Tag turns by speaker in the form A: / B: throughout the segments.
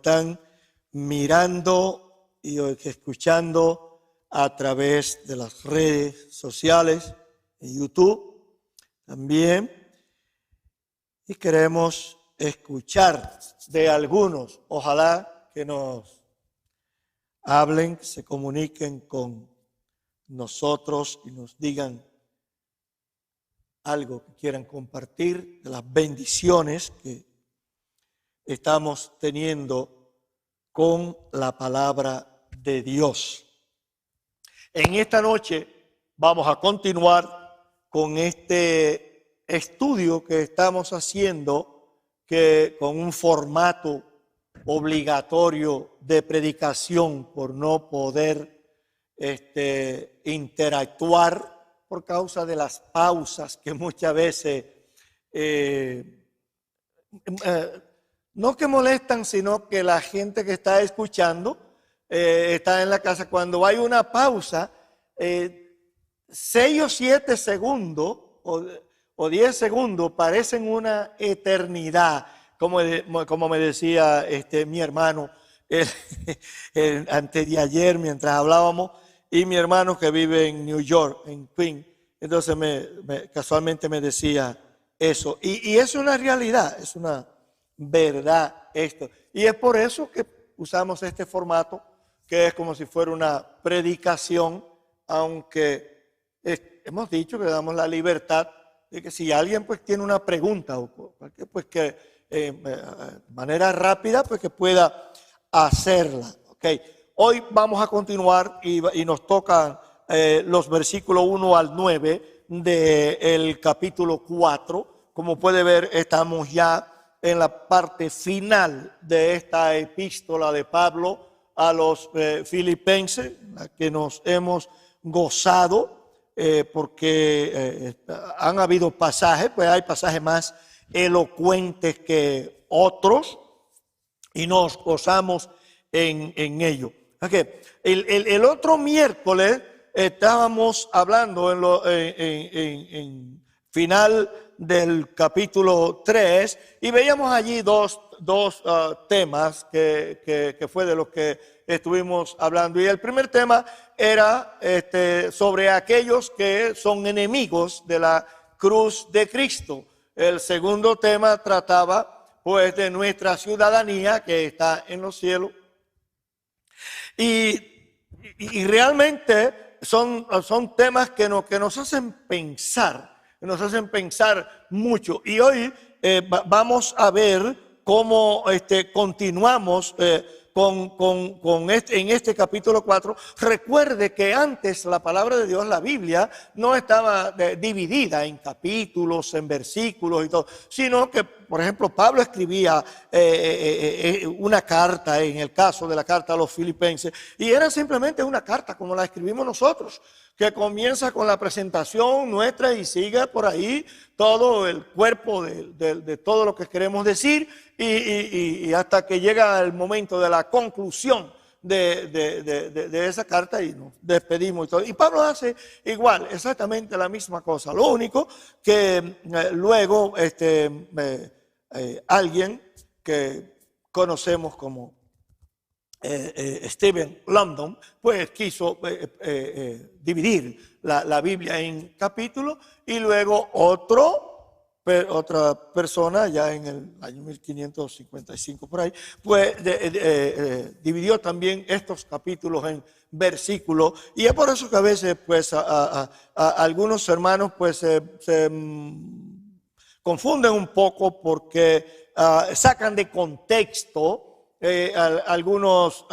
A: están mirando y escuchando a través de las redes sociales, en YouTube también. Y queremos escuchar de algunos, ojalá que nos hablen, se comuniquen con nosotros y nos digan algo que quieran compartir de las bendiciones que estamos teniendo con la palabra de Dios. En esta noche vamos a continuar con este estudio que estamos haciendo, que con un formato obligatorio de predicación por no poder interactuar por causa de las pausas que muchas veces no que molestan, sino que la gente que está escuchando está en la casa. Cuando hay una pausa, 6 o 7 segundos o 10 segundos parecen una eternidad, como me decía mi hermano antes de ayer mientras hablábamos, y mi hermano que vive en New York, en Queens. Entonces casualmente me decía eso, y es una realidad, es una verdad esto, y es por eso que usamos este formato, que es como si fuera una predicación, aunque hemos dicho que damos la libertad de que si alguien pues tiene una pregunta o cualquier, pues que de manera rápida pues que pueda hacerla. Okay. Hoy vamos a continuar y nos tocan los versículos 1 al 9 del capítulo 4. Como puede ver, estamos ya en la parte final de esta epístola de Pablo a los filipenses, la que nos hemos gozado, porque han habido pasajes, pues hay pasajes más elocuentes que otros, y nos gozamos en ello. Okay. El otro miércoles estábamos hablando en final del capítulo 3 y veíamos allí dos temas que fue de los que estuvimos hablando. Y el primer tema era sobre aquellos que son enemigos de la cruz de Cristo. El segundo tema trataba pues de nuestra ciudadanía que está en los cielos. Y realmente son temas que nos hacen pensar, mucho. Y hoy vamos a ver cómo continuamos en este capítulo 4. Recuerde que antes la palabra de Dios, la Biblia, no estaba dividida en capítulos, en versículos y todo, sino que, por ejemplo, Pablo escribía una carta, en el caso de la carta a los filipenses, y era simplemente una carta como la escribimos nosotros, que comienza con la presentación nuestra y sigue por ahí todo el cuerpo de todo lo que queremos decir y hasta que llega el momento de la conclusión de esa carta y nos despedimos y todo. Y Pablo hace igual, exactamente la misma cosa. Lo único que luego alguien que conocemos como Stephen London, pues quiso dividir la Biblia en capítulos, y luego otra persona ya en el año 1555 por ahí, pues dividió también estos capítulos en versículos, y es por eso que a veces pues a algunos hermanos pues se confunden un poco porque sacan de contexto algunas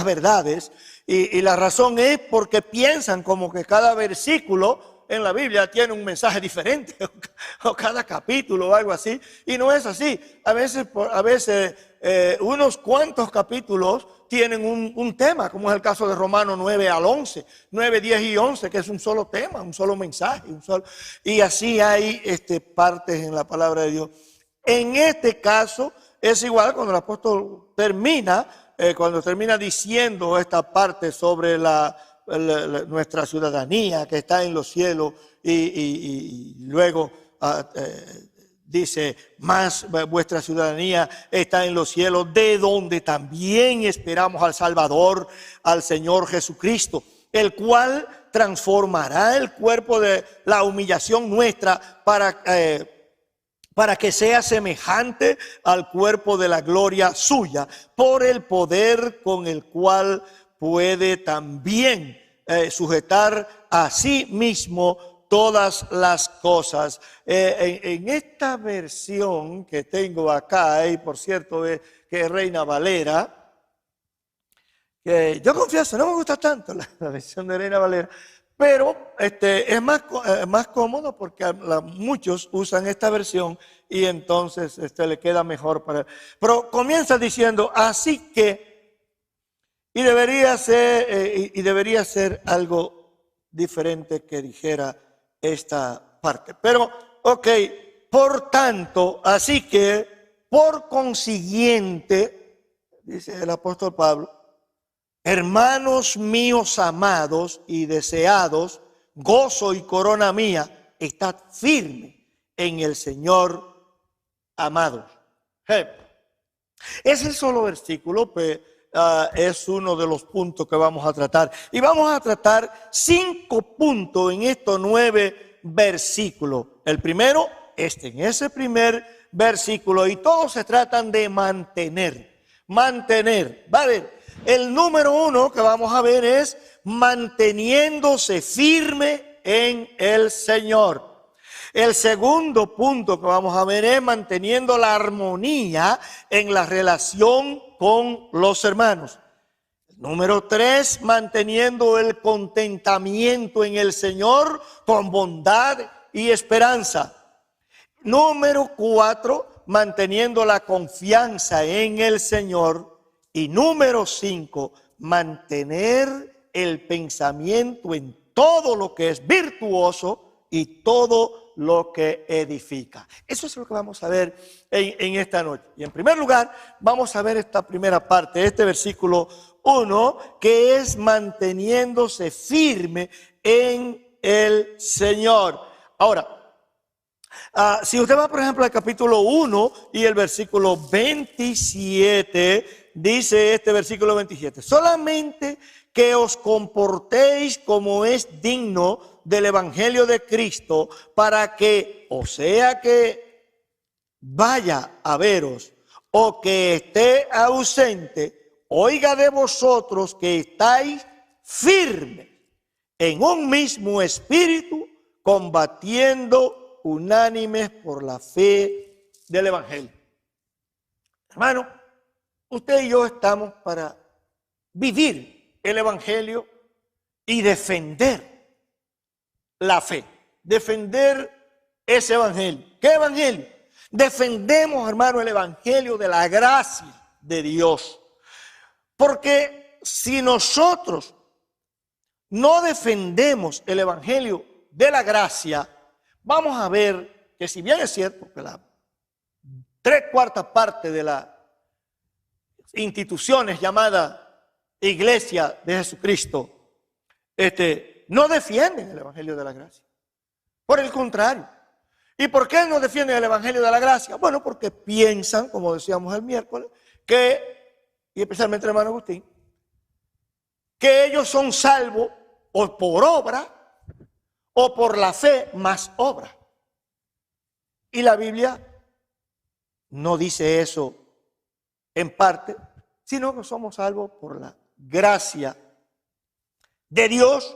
A: verdades, y la razón es porque piensan como que cada versículo en la Biblia tiene un mensaje diferente o cada capítulo o algo así, y no es así. A veces unos cuantos capítulos tienen un tema, como es el caso de Romanos 9 al 11, 9, 10 y 11, que es un solo tema, un solo mensaje, y así hay partes en la palabra de Dios. En este caso es igual cuando el apóstol termina diciendo esta parte sobre nuestra ciudadanía que está en los cielos, y luego dice, más vuestra ciudadanía está en los cielos, de donde también esperamos al Salvador, al Señor Jesucristo, el cual transformará el cuerpo de la humillación nuestra para que sea semejante al cuerpo de la gloria suya, por el poder con el cual puede también sujetar a sí mismo todas las cosas. En esta versión que tengo acá, y por cierto que es Reina Valera, que yo confieso, no me gusta tanto la versión de Reina Valera, pero es más cómodo porque muchos usan esta versión y entonces le queda mejor para él. Pero comienza diciendo, así que, y debería ser algo diferente que dijera esta parte. Pero, ok, por tanto, así que, por consiguiente, dice el apóstol Pablo, hermanos míos amados y deseados, gozo y corona mía, estad firme en el Señor, amados. Ese solo versículo es uno de los puntos que vamos a tratar. Y vamos a tratar 5 puntos en estos 9 versículos. El primero, en ese primer versículo, y todos se tratan de mantener. ¿Vale? El número 1 que vamos a ver es manteniéndose firme en el Señor. El segundo punto que vamos a ver es manteniendo la armonía en la relación con los hermanos. Número 3, manteniendo el contentamiento en el Señor con bondad y esperanza. Número 4, manteniendo la confianza en el Señor. Y número 5, mantener el pensamiento en todo lo que es virtuoso y todo lo que edifica. Eso es lo que vamos a ver en esta noche. Y en primer lugar, vamos a ver esta primera parte, este versículo 1, que es manteniéndose firme en el Señor. Ahora, si usted va, por ejemplo, al capítulo 1 y el versículo 27, dice este versículo 27, solamente que os comportéis como es digno del evangelio de Cristo, para que, o sea que vaya a veros o que esté ausente, oiga de vosotros que estáis firmes en un mismo espíritu, combatiendo unánimes por la fe del evangelio. Hermano, usted y yo estamos para vivir el evangelio y defender la fe, defender ese evangelio. ¿Qué evangelio? Defendemos, hermano, el evangelio de la gracia de Dios. Porque si nosotros no defendemos el evangelio de la gracia, vamos a ver que, si bien es cierto que la 3/4 parte de las instituciones llamadas Iglesia de Jesucristo no defienden el evangelio de la gracia. Por el contrario. ¿Y por qué no defienden el evangelio de la gracia? Bueno, porque piensan, como decíamos el miércoles, y especialmente el hermano Agustín, que ellos son salvos o por obra o por la fe más obra. Y la Biblia no dice eso en parte, sino que somos salvos por la gracia de Dios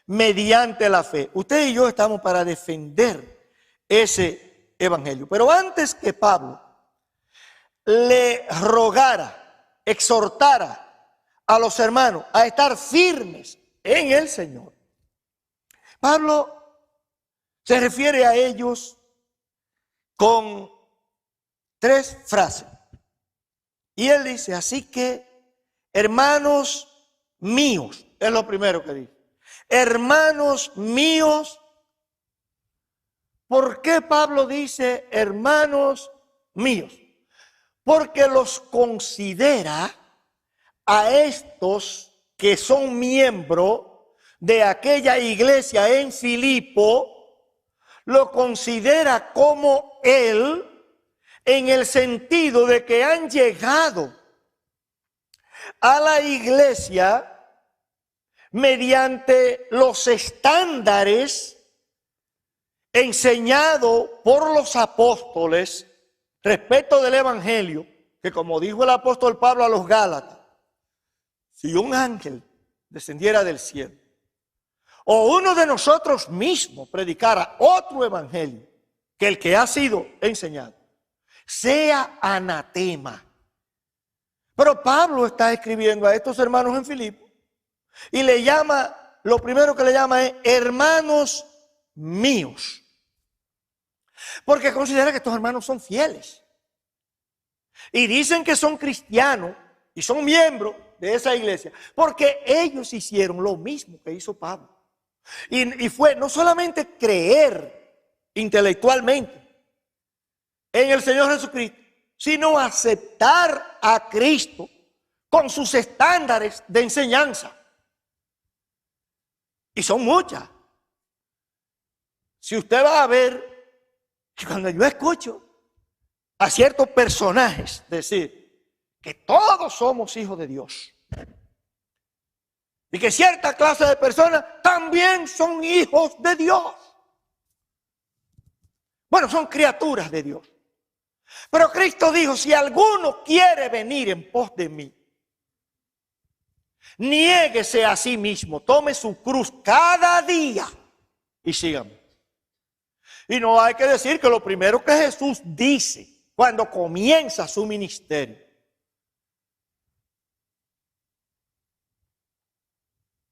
A: mediante la fe. Usted y yo estamos para defender ese evangelio. Pero antes que Pablo le rogara, exhortara a los hermanos a estar firmes en el Señor, Pablo se refiere a ellos con 3 frases. Y él dice, así que, hermanos míos, es lo primero que dice. Hermanos míos. ¿Por qué Pablo dice hermanos míos? Porque los considera a estos que son miembros de aquella iglesia en Filipo, lo considera como él, en el sentido de que han llegado a la iglesia mediante los estándares enseñados por los apóstoles respecto del evangelio, que como dijo el apóstol Pablo a los Gálatas, si un ángel descendiera del cielo o uno de nosotros mismos predicara otro evangelio que el que ha sido enseñado, sea anatema. Pero Pablo está escribiendo a estos hermanos en Filipos y le llama, lo primero que le llama es hermanos míos, porque considera que estos hermanos son fieles y dicen que son cristianos y son miembros de esa iglesia porque ellos hicieron lo mismo que hizo Pablo, y fue no solamente creer intelectualmente en el Señor Jesucristo, sino aceptar a Cristo con sus estándares de enseñanza. Y son muchas. Si usted va a ver, que cuando yo escucho a ciertos personajes decir que todos somos hijos de Dios y que cierta clase de personas también son hijos de Dios. Bueno, son criaturas de Dios. Pero Cristo dijo, si alguno quiere venir en pos de mí, niéguese a sí mismo, tome su cruz cada día y sígame. Y no hay que decir que lo primero que Jesús dice cuando comienza su ministerio,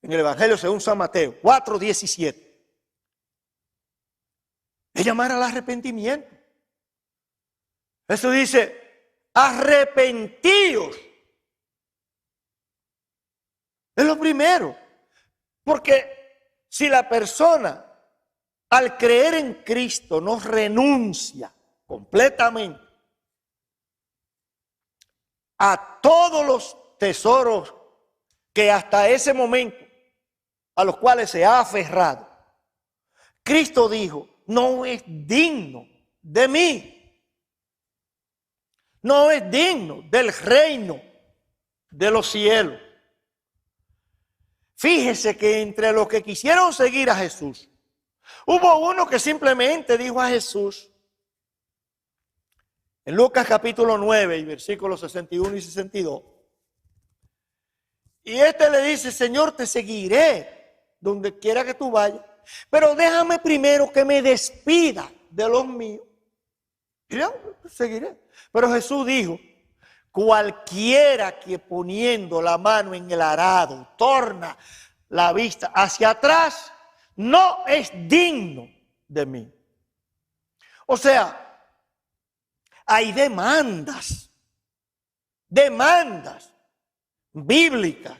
A: en el Evangelio según San Mateo 4:17, es llamar al arrepentimiento. Eso dice, arrepentíos. Es lo primero. Porque si la persona al creer en Cristo no renuncia completamente a todos los tesoros que hasta ese momento a los cuales se ha aferrado, Cristo dijo, no es digno de mí. No es digno del reino de los cielos. Fíjese que entre los que quisieron seguir a Jesús, hubo uno que simplemente dijo a Jesús, en Lucas capítulo 9 y versículos 61 y 62, y este le dice, Señor, te seguiré donde quiera que tú vayas, pero déjame primero que me despida de los míos. Y yo seguiré. Pero Jesús dijo, cualquiera que poniendo la mano en el arado torna la vista hacia atrás, no es digno de mí. O sea, hay demandas bíblicas.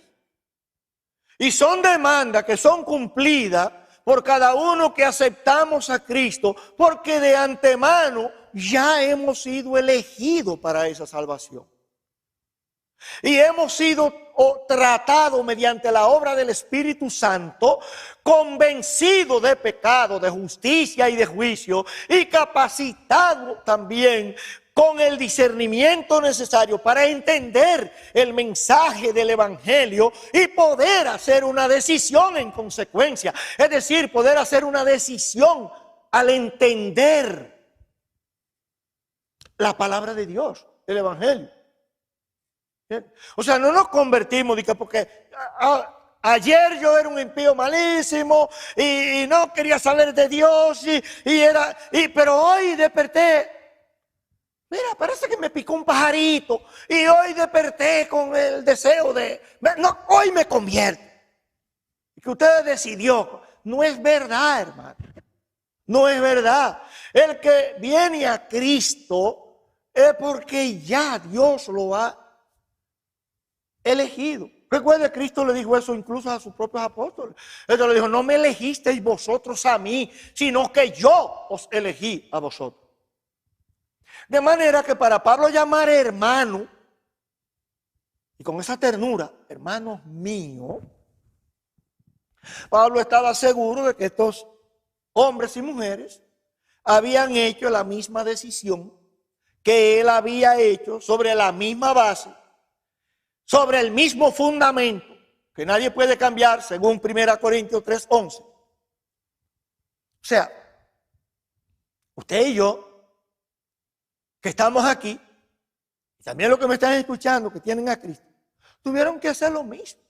A: Y son demandas que son cumplidas por cada uno que aceptamos a Cristo, porque de antemano ya hemos sido elegidos para esa salvación. Y hemos sido tratados mediante la obra del Espíritu Santo, convencidos de pecado, de justicia y de juicio, y capacitados también con el discernimiento necesario para entender el mensaje del Evangelio y poder hacer una decisión en consecuencia. Es decir, poder hacer una decisión al entender la palabra de Dios, el Evangelio. ¿Bien? O sea, no nos convertimos porque ayer yo era un impío malísimo y no quería saber de Dios pero hoy desperté. Mira, parece que me picó un pajarito y hoy desperté con el deseo no, hoy me convierto. Y que usted decidió. No es verdad, hermano. No es verdad. El que viene a Cristo es porque ya Dios lo ha elegido. Recuerde, Cristo le dijo eso incluso a sus propios apóstoles. Él le dijo, no me elegisteis vosotros a mí, sino que yo os elegí a vosotros. De manera que para Pablo llamar hermano, y con esa ternura, hermanos míos, Pablo estaba seguro de que estos hombres y mujeres habían hecho la misma decisión que él había hecho sobre la misma base, sobre el mismo fundamento, que nadie puede cambiar según 1 Corintios 3:11. O sea, usted y yo, que estamos aquí, y también los que me están escuchando, que tienen a Cristo, tuvieron que hacer lo mismo.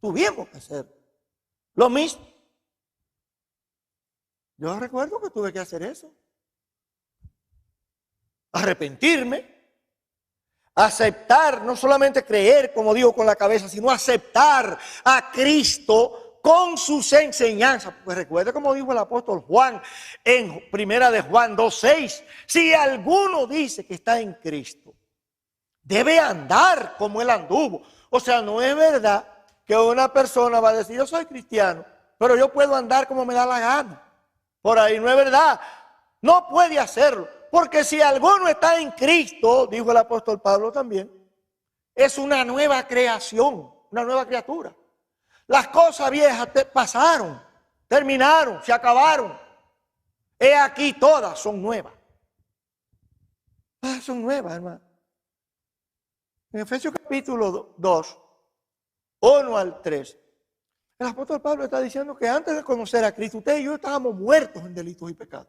A: Tuvimos que hacer lo mismo. Yo recuerdo que tuve que hacer eso. Arrepentirme, aceptar, no solamente creer, como digo, con la cabeza, sino aceptar a Cristo con sus enseñanzas. Pues recuerde como dijo el apóstol Juan en 1 de Juan 2:6. Si alguno dice que está en Cristo, debe andar como él anduvo. O sea, no es verdad que una persona va a decir, yo soy cristiano, pero yo puedo andar como me da la gana. Por ahí no es verdad. No puede hacerlo. Porque si alguno está en Cristo, dijo el apóstol Pablo también, es una nueva creación, una nueva criatura. Las cosas viejas pasaron, terminaron, se acabaron. He aquí todas son nuevas. Son nuevas, hermano. En Efesios capítulo 2, 1 al 3, el apóstol Pablo está diciendo que antes de conocer a Cristo, usted y yo estábamos muertos en delitos y pecados.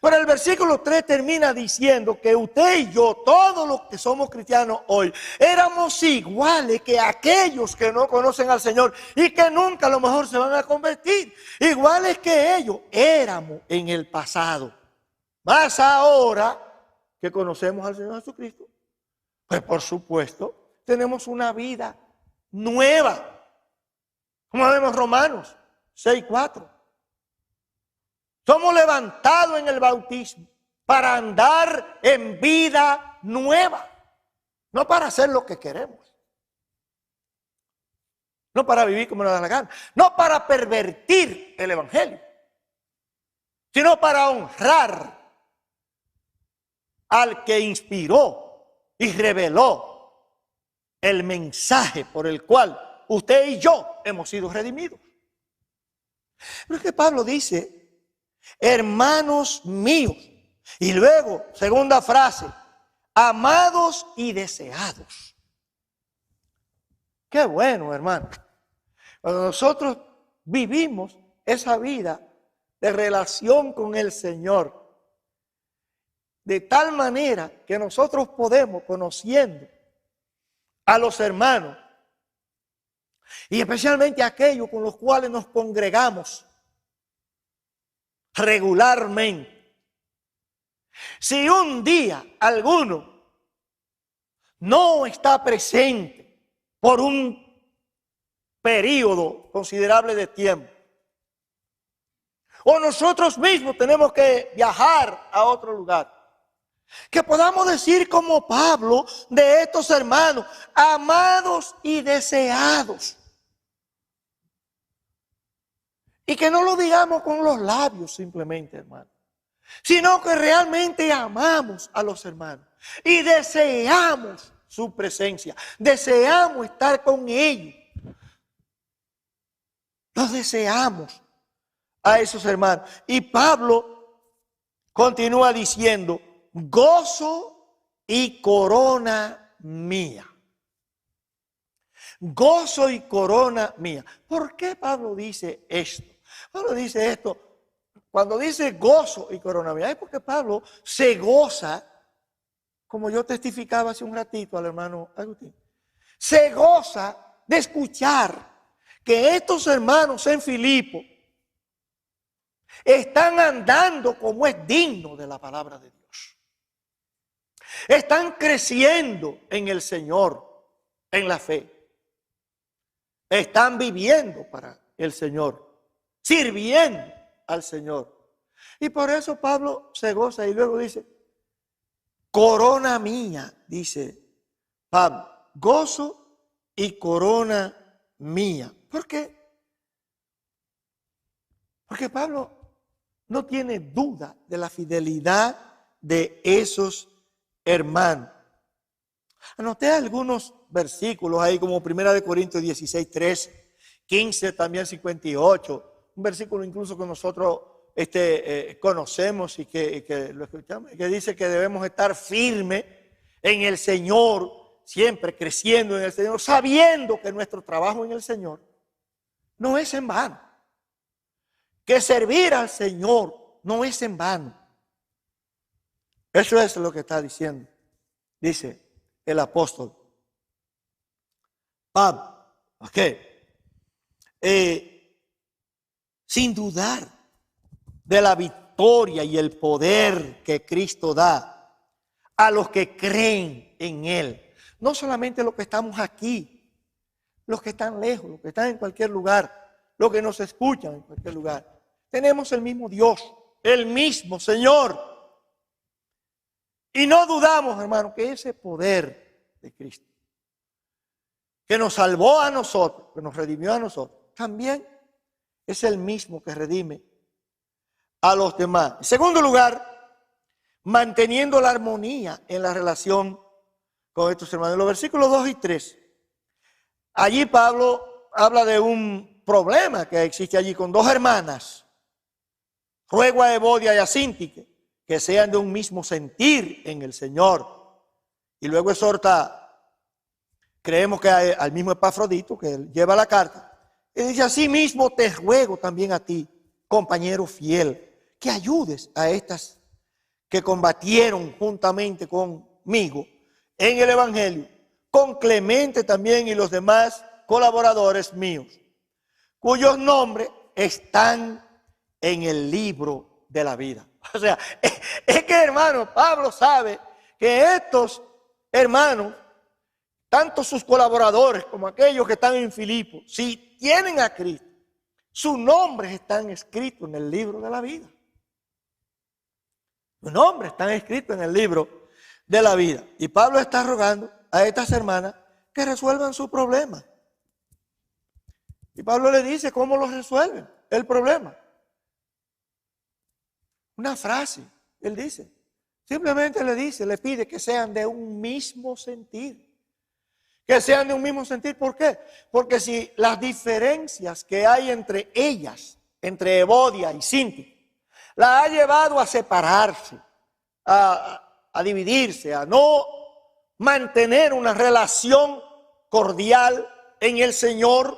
A: Pero el versículo 3 termina diciendo que usted y yo, todos los que somos cristianos hoy, éramos iguales que aquellos que no conocen al Señor y que nunca a lo mejor se van a convertir. Iguales que ellos éramos en el pasado. Más ahora que conocemos al Señor Jesucristo, pues por supuesto tenemos una vida nueva. Como vemos Romanos 6:4. Somos levantados en el bautismo para andar en vida nueva. No para hacer lo que queremos. No para vivir como nos da la gana. No para pervertir el evangelio. Sino para honrar al que inspiró y reveló el mensaje por el cual usted y yo hemos sido redimidos. Pero es que Pablo dice, hermanos míos, y luego, segunda frase, amados y deseados. Qué bueno, hermano. Cuando nosotros vivimos esa vida de relación con el Señor, de tal manera que nosotros podemos, conociendo a los hermanos, y especialmente aquellos con los cuales nos congregamos regularmente. Si un día alguno no está presente por un periodo considerable de tiempo, o nosotros mismos tenemos que viajar a otro lugar, que podamos decir como Pablo de estos hermanos, amados y deseados. Y que no lo digamos con los labios simplemente, hermano, sino que realmente amamos a los hermanos y deseamos su presencia, deseamos estar con ellos. Los deseamos a esos hermanos. Y Pablo continúa diciendo, gozo y corona mía. Gozo y corona mía. ¿Por qué Pablo dice esto? Pablo dice esto, cuando dice gozo y corona mía, es porque Pablo se goza, como yo testificaba hace un ratito al hermano Agustín, se goza de escuchar que estos hermanos en Filipo están andando como es digno de la palabra de Dios. Están creciendo en el Señor, en la fe. Están viviendo para el Señor, sirviendo al Señor. Y por eso Pablo se goza y luego dice, corona mía, dice Pablo, gozo y corona mía. ¿Por qué? Porque Pablo no tiene duda de la fidelidad de esos hermanos. Anoté algunos versículos ahí como 1 Corintios 16:13, 15 también 58, un versículo incluso que nosotros conocemos y que lo escuchamos, que dice que debemos estar firmes en el Señor, siempre creciendo en el Señor, sabiendo que nuestro trabajo en el Señor no es en vano, que servir al Señor no es en vano. Eso es lo que está diciendo, dice el apóstol Pablo. ¿Ok? Sin dudar de la victoria y el poder que Cristo da a los que creen en Él. No solamente los que estamos aquí, los que están lejos, los que están en cualquier lugar, los que nos escuchan en cualquier lugar. Tenemos el mismo Dios, el mismo Señor. Y no dudamos, hermano, que ese poder de Cristo, que nos salvó a nosotros, que nos redimió a nosotros, también es el mismo que redime a los demás. En segundo lugar, manteniendo la armonía en la relación con estos hermanos. En los versículos 2 y 3, allí Pablo habla de un problema que existe allí con dos hermanas. Ruego a Evodia y a Síntique que sean de un mismo sentir en el Señor. Y luego exhorta, creemos que al mismo Epafrodito que lleva la carta, y dice: así mismo te ruego también a ti, compañero fiel, que ayudes a estas que combatieron juntamente conmigo en el Evangelio, con Clemente también y los demás colaboradores míos, cuyos nombres están en el libro de la vida. O sea, es que, hermano, Pablo sabe que estos hermanos, tanto sus colaboradores como aquellos que están en Filipo, si tienen a Cristo, sus nombres están escritos en el libro de la vida. Sus nombres están escritos en el libro de la vida. Y Pablo está rogando a estas hermanas que resuelvan su problema. Y Pablo le dice cómo lo resuelven el problema. Una frase, él dice, simplemente le dice, le pide que sean de un mismo sentir. Que sean de un mismo sentir, ¿por qué? Porque si las diferencias que hay entre ellas, entre Evodia y Síntique, la ha llevado a separarse, a dividirse, a no mantener una relación cordial en el Señor,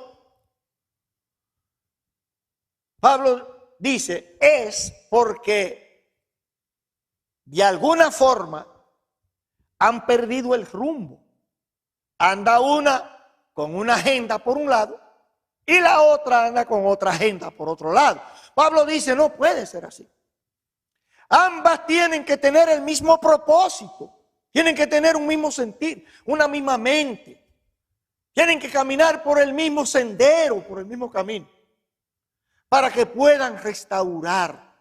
A: Pablo dice, es porque de alguna forma han perdido el rumbo. Anda una con una agenda por un lado y la otra anda con otra agenda por otro lado. Pablo dice, no puede ser así. Ambas tienen que tener el mismo propósito, tienen que tener un mismo sentir, una misma mente. Tienen que caminar por el mismo sendero, por el mismo camino, para que puedan restaurar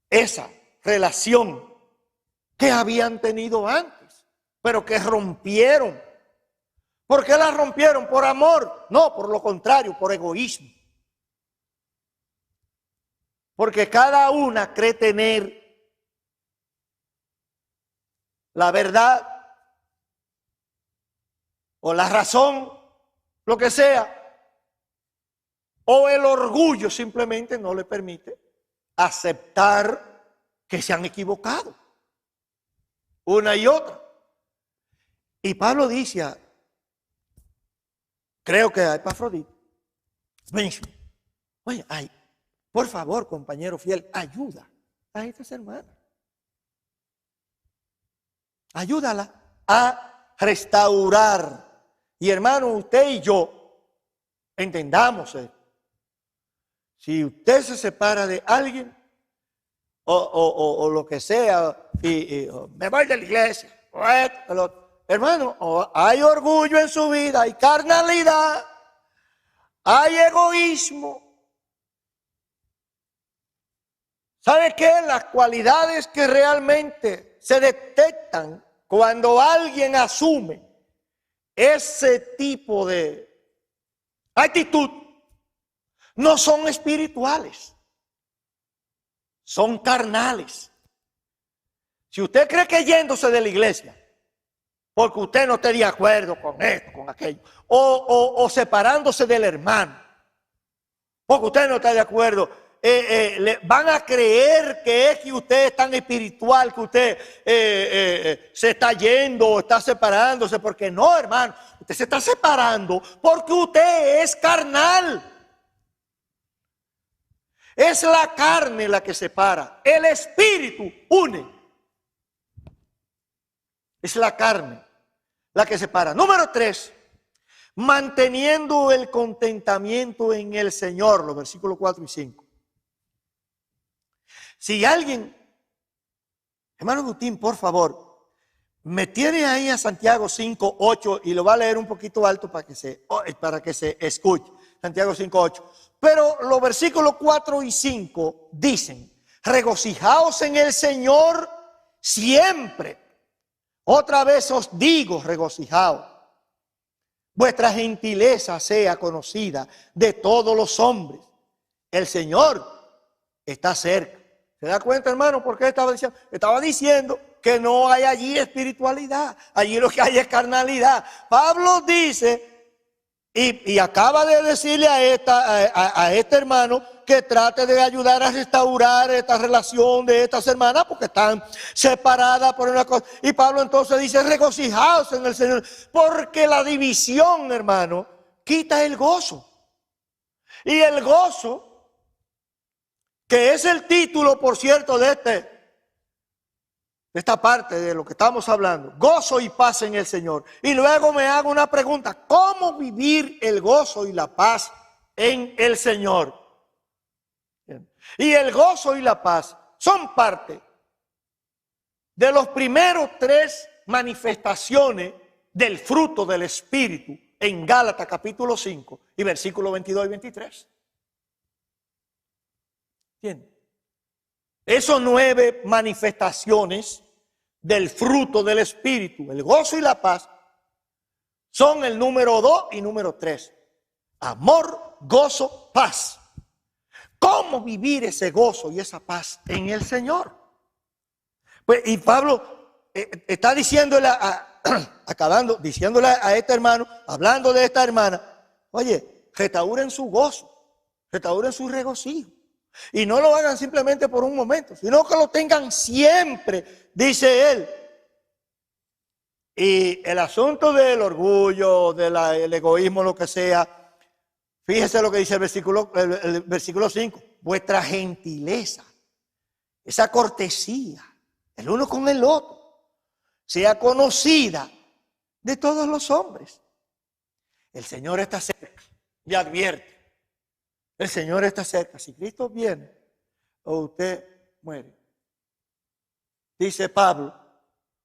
A: esa relación que habían tenido antes, pero que rompieron. ¿Por qué la rompieron? ¿Por amor? No, por lo contrario, por egoísmo. Porque cada una cree tener la verdad o la razón, lo que sea, o el orgullo simplemente no le permite aceptar que se han equivocado, una y otra. Y Pablo dice, creo que a Epafrodito, oye, ay, por favor, compañero fiel, ayuda a estas hermanas. Ayúdala a restaurar. Y hermano, usted y yo entendamos esto. Si usted se separa de alguien o lo que sea y me voy de la iglesia, o esto, o lo otro, hermano, hay orgullo en su vida, hay carnalidad, hay egoísmo. ¿Sabe qué? Las cualidades que realmente se detectan cuando alguien asume ese tipo de actitud no son espirituales, son carnales. Si usted cree que yéndose de la iglesia porque usted no esté de acuerdo con esto, con aquello, o separándose del hermano, porque usted no está de acuerdo van a creer que es que usted es tan espiritual, que usted se está yendo o está separándose, porque no, hermano, usted se está separando porque usted es carnal. Es la carne la que separa, el espíritu une. Es la carne la que separa. Número 3, manteniendo el contentamiento en el Señor, los versículos 4 y 5. Si alguien, hermano Agustín, por favor, me tiene ahí a Santiago 5, 8 y lo va a leer un poquito alto para que se escuche. Santiago 5, 8. Pero los versículos 4 y 5 dicen: regocijaos en el Señor siempre. Otra vez os digo, regocijaos. Vuestra gentileza sea conocida de todos los hombres. El Señor está cerca. ¿Se da cuenta, hermano, por qué estaba diciendo? Estaba diciendo que no hay allí espiritualidad. Allí lo que hay es carnalidad. Pablo dice, y acaba de decirle a este hermano que trate de ayudar a restaurar esta relación de estas hermanas porque están separadas por una cosa. Y Pablo entonces dice: regocijaos en el Señor, porque la división, hermano, quita el gozo. Y el gozo, que es el título, por cierto, de esta parte de lo que estamos hablando, gozo y paz en el Señor. Y luego me hago una pregunta: ¿cómo vivir el gozo y la paz en el Señor? Bien. Y el gozo y la paz son parte de los primeros 3 manifestaciones del fruto del Espíritu en Gálatas capítulo 5 y versículos 22 y 23. ¿Entienden? Esos 9 manifestaciones del fruto del Espíritu, el gozo y la paz, son el número 2 y número 3. Amor, gozo, paz. ¿Cómo vivir ese gozo y esa paz en el Señor? Pues, y Pablo está diciéndole diciéndole a este hermano, hablando de esta hermana: oye, restauren su gozo, restauren su regocijo. Y no lo hagan simplemente por un momento, sino que lo tengan siempre, dice él. Y el asunto del orgullo, del egoísmo, lo que sea, fíjese lo que dice el versículo 5. Vuestra gentileza, esa cortesía, el uno con el otro, sea conocida de todos los hombres. El Señor está cerca y advierte. El Señor está cerca. Si Cristo viene o usted muere, dice Pablo,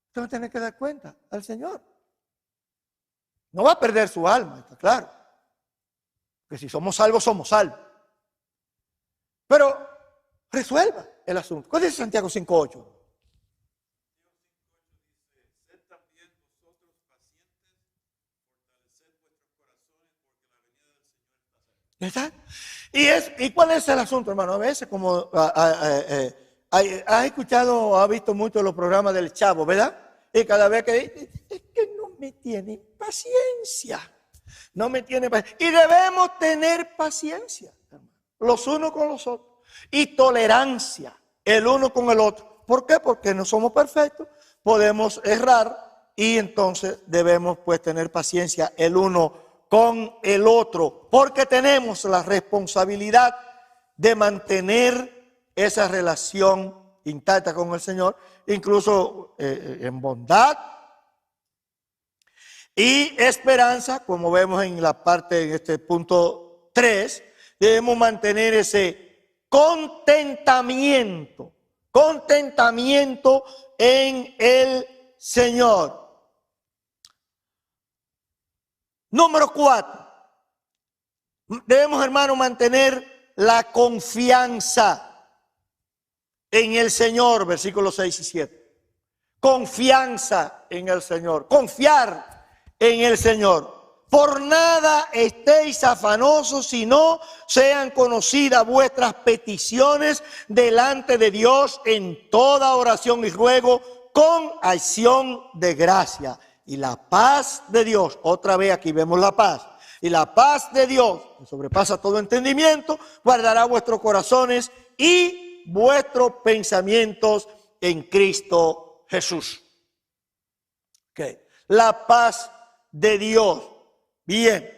A: usted va a tener que dar cuenta al Señor. No va a perder su alma, está claro. Que si somos salvos, somos salvos. Pero resuelva el asunto. ¿Cuál dice Santiago 5:8? ¿Está? ¿Y cuál es el asunto, hermano? A veces, como has escuchado o has visto mucho los programas del Chavo, ¿verdad? Y cada vez que dice: es que no me tiene paciencia. No me tiene paciencia. Y debemos tener paciencia, hermano, los unos con los otros. Y tolerancia, el uno con el otro. ¿Por qué? Porque no somos perfectos, podemos errar y entonces debemos pues tener paciencia el uno con el otro, porque tenemos la responsabilidad de mantener esa relación intacta con el Señor, incluso en bondad y esperanza, como vemos en la parte, en este punto 3, debemos mantener ese contentamiento en el Señor. Número 4, debemos, hermano, mantener la confianza en el Señor, versículos 6 y 7. Confianza en el Señor, confiar en el Señor. Por nada estéis afanosos, sino sean conocidas vuestras peticiones delante de Dios en toda oración y ruego con acción de gracia. Y la paz de Dios, otra vez aquí vemos la paz, Y la paz de Dios, que sobrepasa todo entendimiento, guardará vuestros corazones y vuestros pensamientos en Cristo Jesús. Okay. La paz de Dios. Bien.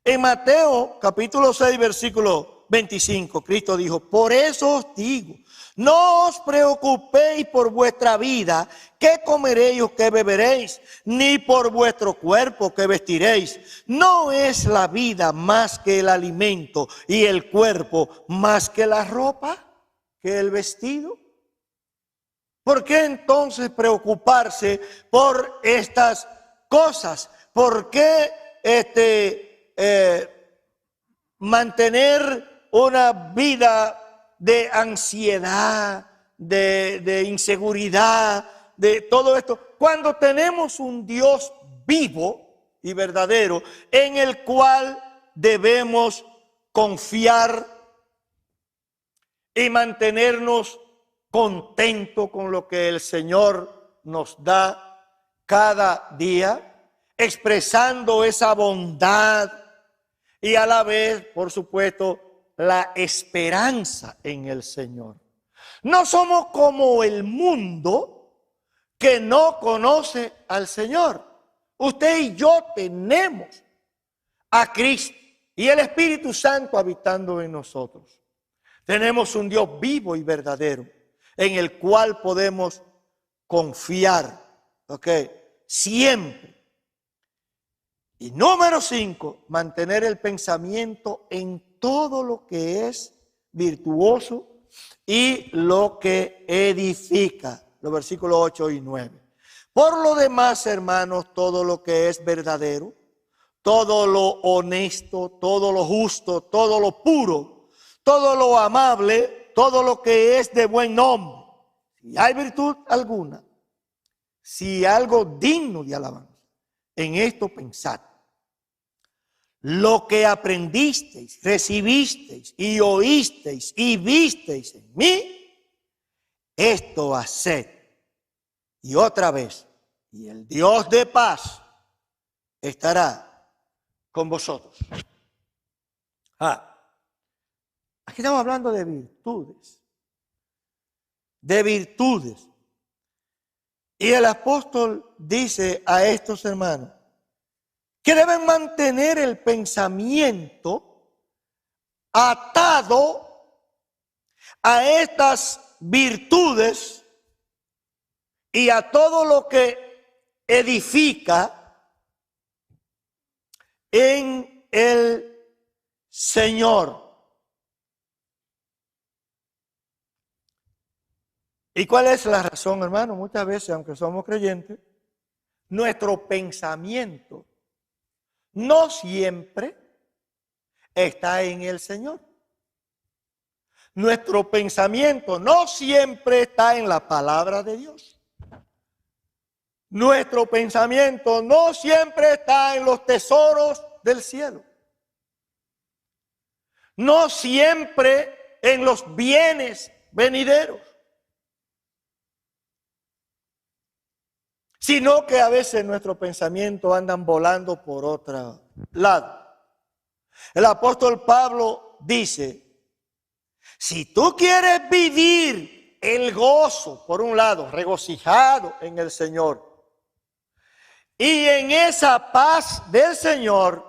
A: En Mateo capítulo 6, versículo 25, Cristo dijo: por eso os digo, no os preocupéis por vuestra vida, qué comeréis o qué beberéis, ni por vuestro cuerpo, qué vestiréis. ¿No es la vida más que el alimento y el cuerpo más que la ropa, que el vestido? ¿Por qué entonces preocuparse por estas cosas? ¿Por qué mantener una vida de ansiedad, de inseguridad, de todo esto, cuando tenemos un Dios vivo y verdadero en el cual debemos confiar y mantenernos contentos con lo que el Señor nos da cada día, expresando esa bondad y a la vez, por supuesto, la esperanza en el Señor? No somos como el mundo que no conoce al Señor. Usted y yo tenemos a Cristo y el Espíritu Santo habitando en nosotros. Tenemos un Dios vivo y verdadero en el cual podemos confiar, ¿ok? Siempre. Y número 5, mantener el pensamiento en todo lo que es virtuoso y lo que edifica. Los versículos 8 y 9. Por lo demás, hermanos, todo lo que es verdadero, todo lo honesto, todo lo justo, todo lo puro, todo lo amable, todo lo que es de buen nombre, si hay virtud alguna, si algo digno de alabanza, en esto pensad. Lo que aprendisteis, recibisteis y oísteis y visteis en mí, esto haced. Y otra vez, y el Dios de paz estará con vosotros. Aquí estamos hablando de virtudes. De virtudes. Y el apóstol dice a estos hermanos que deben mantener el pensamiento atado a estas virtudes y a todo lo que edifica en el Señor. ¿Y cuál es la razón, hermano? Muchas veces, aunque somos creyentes, nuestro pensamiento no siempre está en el Señor. Nuestro pensamiento no siempre está en la palabra de Dios. Nuestro pensamiento no siempre está en los tesoros del cielo. No siempre en los bienes venideros. Sino que a veces nuestros pensamientos andan volando por otro lado. El apóstol Pablo dice: si tú quieres vivir el gozo, por un lado, regocijado en el Señor, y en esa paz del Señor,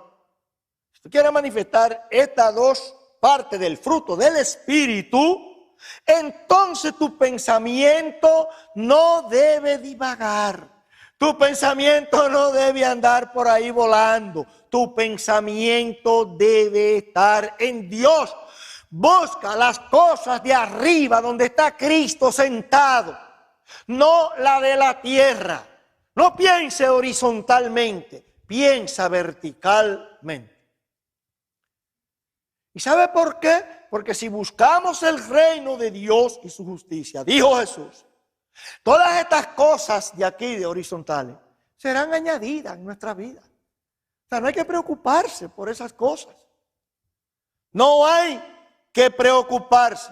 A: si tú quieres manifestar estas dos partes del fruto del Espíritu, entonces tu pensamiento no debe divagar. Tu pensamiento no debe andar por ahí volando. Tu pensamiento debe estar en Dios. Busca las cosas de arriba donde está Cristo sentado, no la de la tierra. No piense horizontalmente, piensa verticalmente. ¿Y sabe por qué? Porque si buscamos el reino de Dios y su justicia, dijo Jesús, todas estas cosas de aquí, de horizontales, serán añadidas en nuestra vida. O sea, no hay que preocuparse por esas cosas. No hay que preocuparse.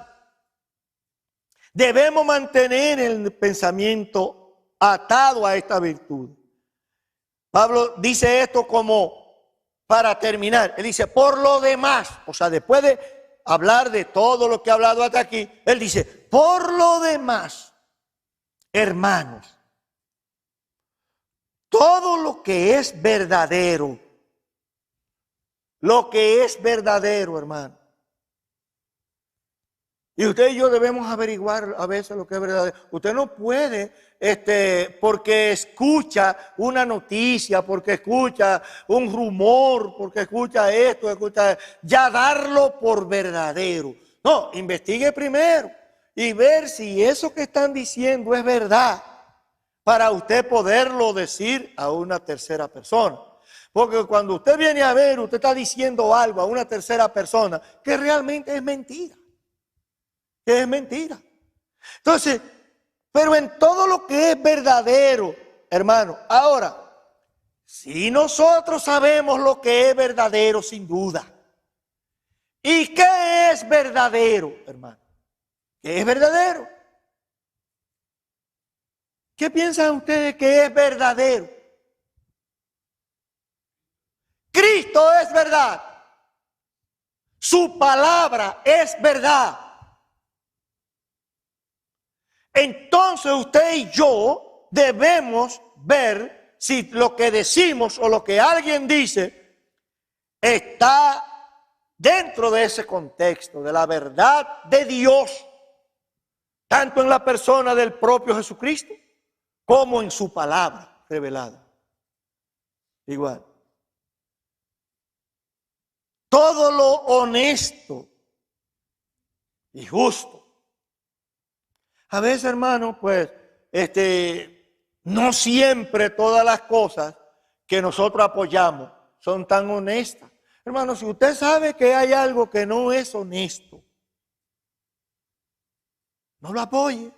A: Debemos mantener el pensamiento atado a esta virtud. Pablo dice esto como para terminar, él dice, por lo demás, o sea, después de hablar de todo lo que ha hablado hasta aquí, él dice, por lo demás, hermanos, todo lo que es verdadero, hermano. Y usted y yo debemos averiguar a veces lo que es verdadero. Usted no puede, porque escucha una noticia, porque escucha un rumor, porque escucha esto, ya darlo por verdadero. No, investigue primero y ver si eso que están diciendo es verdad, para usted poderlo decir a una tercera persona. Porque cuando usted viene a ver, usted está diciendo algo a una tercera persona que realmente es mentira. Que es mentira. Entonces, pero en todo lo que es verdadero, hermano, ahora, si nosotros sabemos lo que es verdadero, sin duda. ¿Y qué es verdadero, hermano? ¿Qué es verdadero? ¿Qué piensan ustedes que es verdadero? Cristo es verdad. Su palabra es verdad. Entonces usted y yo debemos ver si lo que decimos o lo que alguien dice está dentro de ese contexto de la verdad de Dios, tanto en la persona del propio Jesucristo como en su palabra revelada. Igual. Todo lo honesto y justo. A veces, hermano, pues, no siempre todas las cosas que nosotros apoyamos son tan honestas. Hermano, si usted sabe que hay algo que no es honesto, no lo apoye.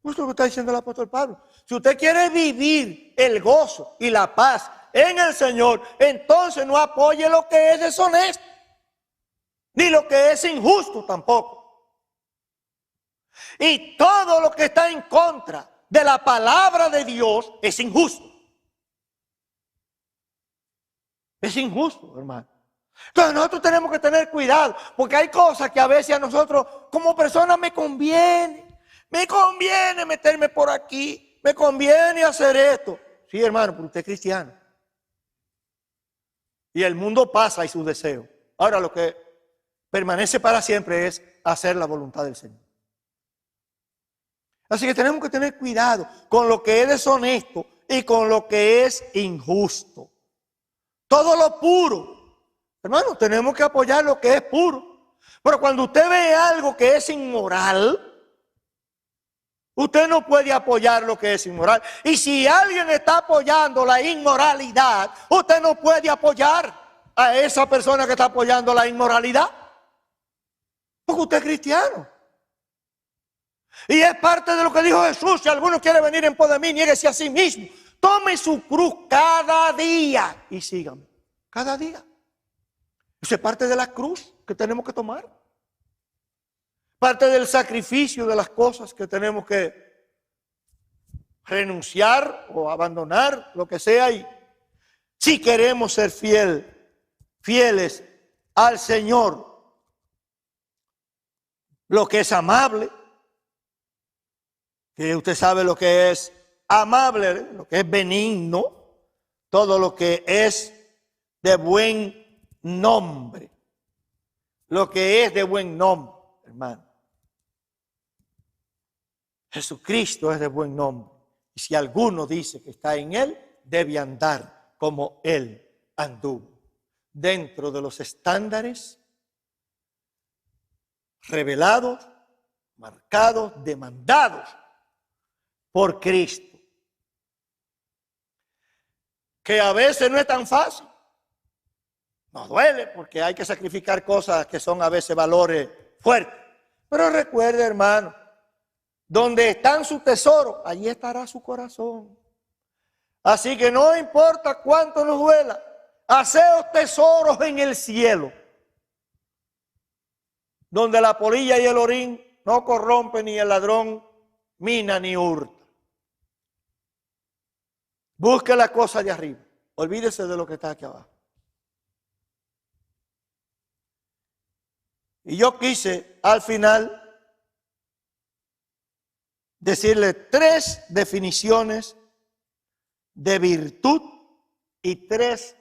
A: Eso es lo que está diciendo el apóstol Pablo. Si usted quiere vivir el gozo y la paz en el Señor, entonces no apoye lo que es deshonesto, ni lo que es injusto tampoco. Y todo lo que está en contra de la palabra de Dios es injusto. Es injusto, hermano. Entonces nosotros tenemos que tener cuidado, porque hay cosas que a veces a nosotros como personas me conviene meterme por aquí, me conviene hacer esto. Sí, hermano, pero usted es cristiano. Y el mundo pasa y sus deseos. Ahora lo que permanece para siempre es hacer la voluntad del Señor. Así que tenemos que tener cuidado con lo que es deshonesto y con lo que es injusto. Todo lo puro, hermano, tenemos que apoyar lo que es puro. Pero cuando usted ve algo que es inmoral, usted no puede apoyar lo que es inmoral. Y si alguien está apoyando la inmoralidad, usted no puede apoyar a esa persona que está apoyando la inmoralidad. Porque usted es cristiano. Y es parte de lo que dijo Jesús: si alguno quiere venir en pos de mí, niéguese a sí mismo. Tome su cruz cada día y sígame. Cada día. Eso es parte de la cruz que tenemos que tomar. Parte del sacrificio de las cosas que tenemos que renunciar o abandonar, lo que sea. Y si queremos ser fieles al Señor, lo que es amable, que usted sabe lo que es amable, lo que es benigno, todo lo que es de buen nombre, lo que es de buen nombre, hermano. Jesucristo es de buen nombre, y si alguno dice que está en Él, debe andar como Él anduvo, dentro de los estándares revelados, marcados, demandados por Cristo. Que a veces no es tan fácil. Nos duele porque hay que sacrificar cosas que son a veces valores fuertes. Pero recuerde, hermano, donde están sus tesoros, allí estará su corazón. Así que no importa cuánto nos duela, haceos tesoros en el cielo, donde la polilla y el orín no corrompen, ni el ladrón mina ni hurta. Busque la cosa de arriba. Olvídese de lo que está aquí abajo. Y yo quise al final decirle 3 definiciones de virtud y 3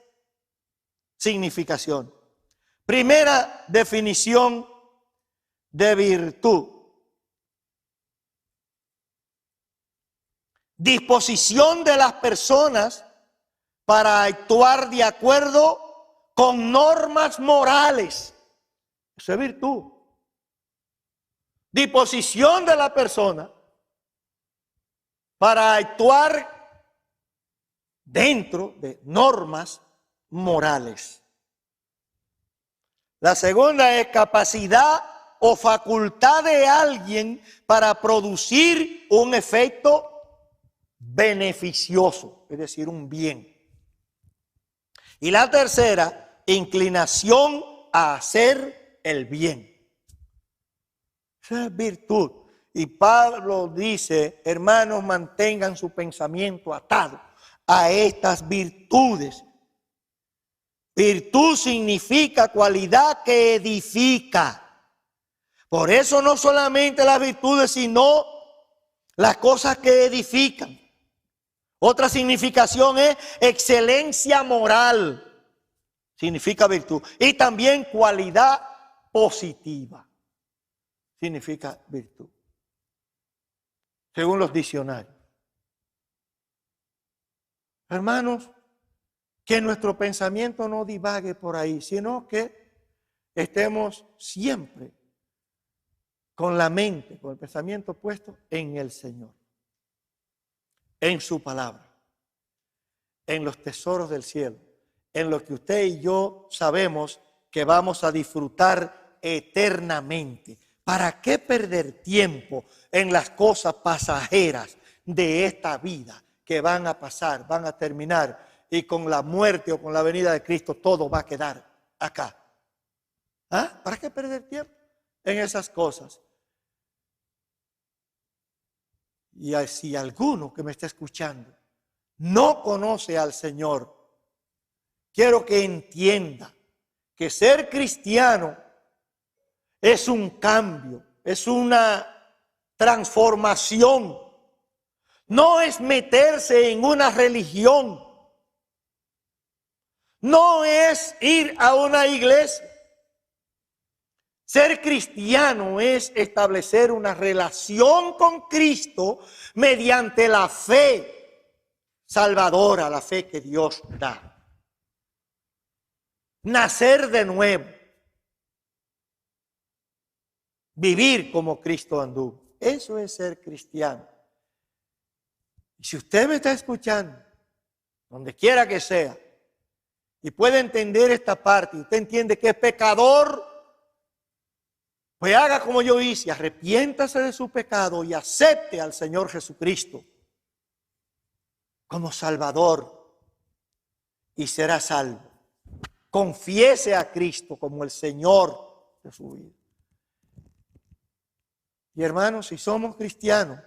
A: significaciones. Primera definición de virtud: disposición de las personas para actuar de acuerdo con normas morales. Eso es virtud. Disposición de la persona para actuar dentro de normas morales. La segunda es capacidad o facultad de alguien para producir un efecto beneficioso, es decir, un bien. Y la tercera, inclinación a hacer el bien. Esa es virtud. Y Pablo dice: hermanos, mantengan su pensamiento atado a estas virtudes. Virtud significa cualidad que edifica. Por eso no solamente las virtudes, sino las cosas que edifican. Otra significación es excelencia moral. Significa virtud. Y también cualidad positiva. Significa virtud, según los diccionarios. Hermanos, que nuestro pensamiento no divague por ahí, sino que estemos siempre con la mente, con el pensamiento puesto en el Señor, en su palabra, en los tesoros del cielo, en lo que usted y yo sabemos que vamos a disfrutar eternamente. ¿Para qué perder tiempo en las cosas pasajeras de esta vida que van a pasar, van a terminar, y con la muerte o con la venida de Cristo todo va a quedar acá? ¿Ah? ¿Para qué perder tiempo en esas cosas? Y si alguno que me está escuchando no conoce al Señor, quiero que entienda que ser cristiano es un cambio, es una transformación. No es meterse en una religión. No es ir a una iglesia. Ser cristiano es establecer una relación con Cristo mediante la fe salvadora, la fe que Dios da. Nacer de nuevo. Vivir como Cristo anduvo. Eso es ser cristiano. Y si usted me está escuchando, donde quiera que sea, y puede entender esta parte, y usted entiende que es pecador, pues haga como yo hice, arrepiéntase de su pecado y acepte al Señor Jesucristo como Salvador y será salvo. Confiese a Cristo como el Señor de su vida. Y hermanos, si somos cristianos,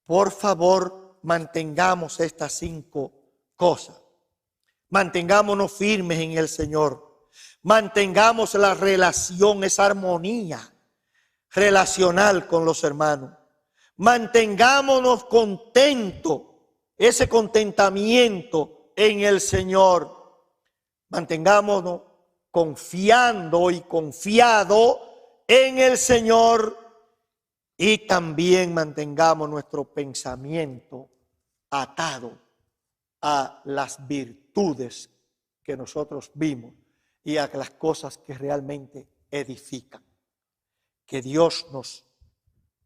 A: por favor, mantengamos estas 5 cosas. Mantengámonos firmes en el Señor. Mantengamos la relación, esa armonía relacional con los hermanos. Mantengámonos contentos, ese contentamiento en el Señor. Mantengámonos confiando y confiado en el Señor. Y también mantengamos nuestro pensamiento atado a las virtudes que nosotros vimos y a las cosas que realmente edifican. Que Dios nos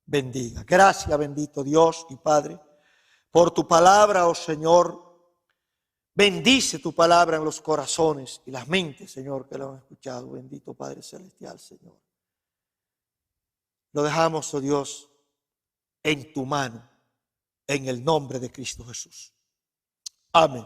A: bendiga. Gracias, bendito Dios y Padre, por tu palabra, oh Señor. Bendice tu palabra en los corazones y las mentes, Señor, que lo han escuchado. Bendito Padre Celestial, Señor. Lo dejamos, oh Dios, en tu mano, en el nombre de Cristo Jesús. Amén.